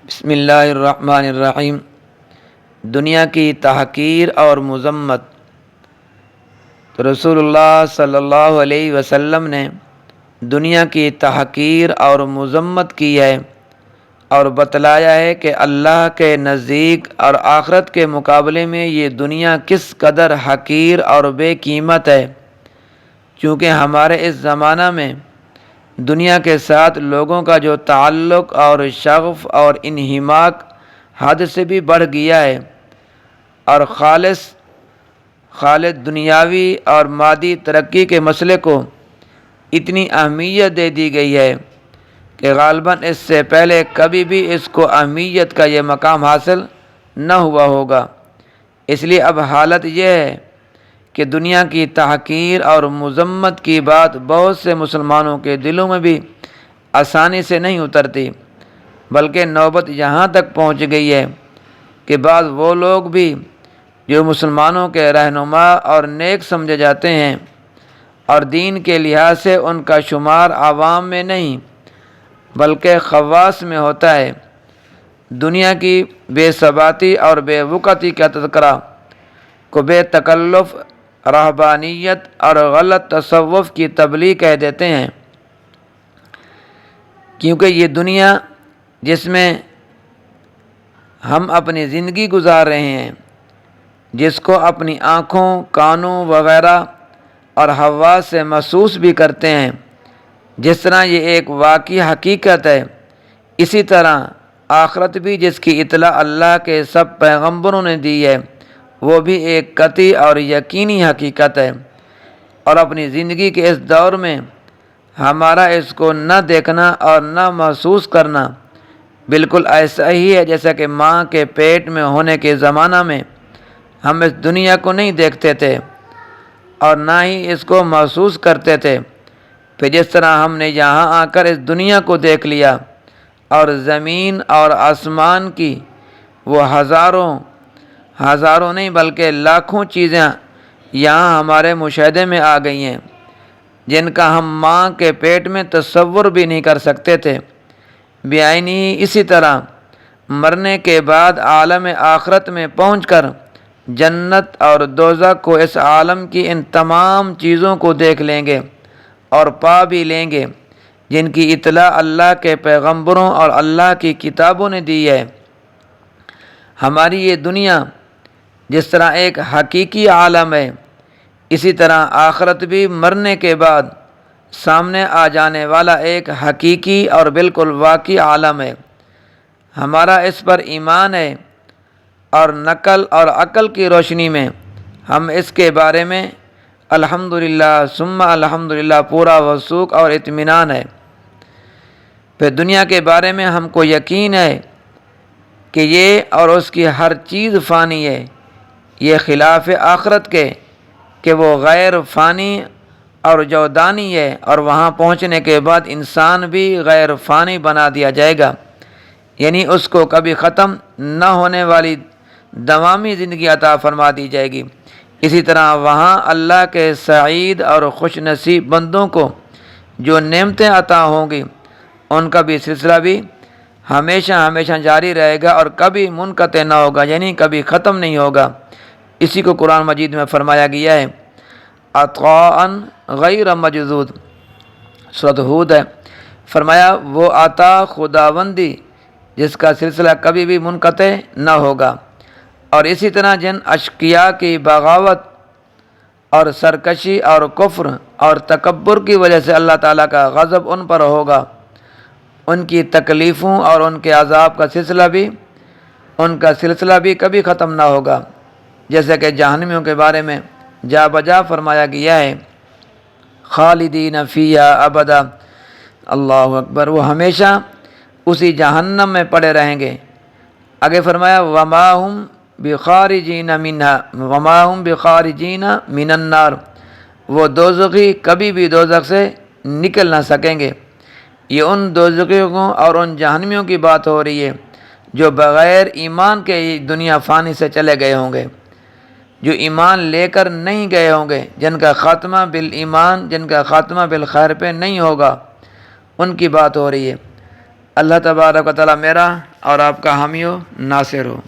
بسم اللہ الرحمن الرحیم۔ دنیا کی تحقیر اور مذمت۔ تو رسول اللہ صلی اللہ علیہ وسلم نے دنیا کی تحقیر اور مذمت کی ہے اور بتلایا ہے کہ اللہ کے نزدیک اور آخرت کے مقابلے میں یہ دنیا کس قدر حقیر اور بے قیمت ہے، چونکہ ہمارے اس زمانہ میں دنیا کے ساتھ لوگوں کا جو تعلق اور شغف اور انہماک حد سے بھی بڑھ گیا ہے، اور خالص دنیاوی اور مادی ترقی کے مسئلے کو اتنی اہمیت دے دی گئی ہے کہ غالباً اس سے پہلے کبھی بھی اس کو اہمیت کا یہ مقام حاصل نہ ہوا ہوگا۔ اس لیے اب حالت یہ ہے کہ دنیا کی تحقیر اور مذمت کی بات بہت سے مسلمانوں کے دلوں میں بھی آسانی سے نہیں اترتی، بلکہ نوبت یہاں تک پہنچ گئی ہے کہ بعض وہ لوگ بھی جو مسلمانوں کے رہنما اور نیک سمجھے جاتے ہیں اور دین کے لحاظ سے ان کا شمار عوام میں نہیں بلکہ خواص میں ہوتا ہے، دنیا کی بے ثباتی اور بے وقتی کا تذکرہ کو بے تکلف رہبانیت اور غلط تصوف کی تبلیغ کہہ دیتے ہیں، کیونکہ یہ دنیا جس میں ہم اپنی زندگی گزار رہے ہیں، جس کو اپنی آنکھوں، کانوں وغیرہ اور حواس سے محسوس بھی کرتے ہیں، جس طرح یہ ایک واقعی حقیقت ہے، اسی طرح آخرت بھی جس کی اطلاع اللہ کے سب پیغمبروں نے دی ہے، وہ بھی ایک قطعی اور یقینی حقیقت ہے، اور اپنی زندگی کے اس دور میں ہمارا اس کو نہ دیکھنا اور نہ محسوس کرنا بالکل ایسا ہی ہے جیسا کہ ماں کے پیٹ میں ہونے کے زمانہ میں ہم اس دنیا کو نہیں دیکھتے تھے اور نہ ہی اس کو محسوس کرتے تھے، پھر جس طرح ہم نے یہاں آ کر اس دنیا کو دیکھ لیا اور زمین اور آسمان کی وہ ہزاروں نہیں بلکہ لاکھوں چیزیں یہاں ہمارے مشاہدے میں آ گئی ہیں جن کا ہم ماں کے پیٹ میں تصور بھی نہیں کر سکتے تھے۔ بعینی ہی اسی طرح مرنے کے بعد عالم آخرت میں پہنچ کر جنت اور دوزخ کو، اس عالم کی ان تمام چیزوں کو دیکھ لیں گے اور پا بھی لیں گے جن کی اطلاع اللہ کے پیغمبروں اور اللہ کی کتابوں نے دی ہے۔ ہماری یہ دنیا جس طرح ایک حقیقی عالم ہے، اسی طرح آخرت بھی مرنے کے بعد سامنے آ جانے والا ایک حقیقی اور بالکل واقعی عالم ہے۔ ہمارا اس پر ایمان ہے اور نقل اور عقل کی روشنی میں ہم اس کے بارے میں الحمدللہ ثم الحمدللہ پورا وثوق اور اطمینان ہے۔ پھر دنیا کے بارے میں ہم کو یقین ہے کہ یہ اور اس کی ہر چیز فانی ہے، یہ خلاف آخرت کے کہ وہ غیر فانی اور جاودانی ہے، اور وہاں پہنچنے کے بعد انسان بھی غیر فانی بنا دیا جائے گا، یعنی اس کو کبھی ختم نہ ہونے والی دوامی زندگی عطا فرما دی جائے گی۔ اسی طرح وہاں اللہ کے سعید اور خوش نصیب بندوں کو جو نعمتیں عطا ہوں گی ان کا بھی سلسلہ بھی ہمیشہ جاری رہے گا اور کبھی منقطع نہ ہوگا، یعنی کبھی ختم نہیں ہوگا۔ اسی کو قرآن مجید میں فرمایا گیا ہے، عطاء غیر مجذوذ، سورۃ ہود ہے، فرمایا وہ عطا خداوندی جس کا سلسلہ کبھی بھی منقطع نہ ہوگا۔ اور اسی طرح جن اشقیاء کی بغاوت اور سرکشی اور کفر اور تکبر کی وجہ سے اللہ تعالیٰ کا غضب ان پر ہوگا، ان کی تکلیفوں اور ان کے عذاب کا سلسلہ بھی کبھی ختم نہ ہوگا، جیسے کہ جہنمیوں کے بارے میں جا بجا فرمایا گیا ہے، خالدین فیہا ابدا، اللہ اکبر، وہ ہمیشہ اسی جہنم میں پڑے رہیں گے۔ آگے فرمایا وما ہم بخارجین من النار، وہ دوزخی کبھی بھی دوزخ سے نکل نہ سکیں گے۔ یہ ان دوزخیوں اور ان جہنمیوں کی بات ہو رہی ہے جو بغیر ایمان کے دنیا فانی سے چلے گئے ہوں گے، جو ایمان لے کر نہیں گئے ہوں گے، جن کا خاتمہ بالایمان، جن کا خاتمہ بالخیر پہ نہیں ہوگا، ان کی بات ہو رہی ہے۔ اللہ تبارک و تعالیٰ میرا اور آپ کا حامی و ناصر ہو۔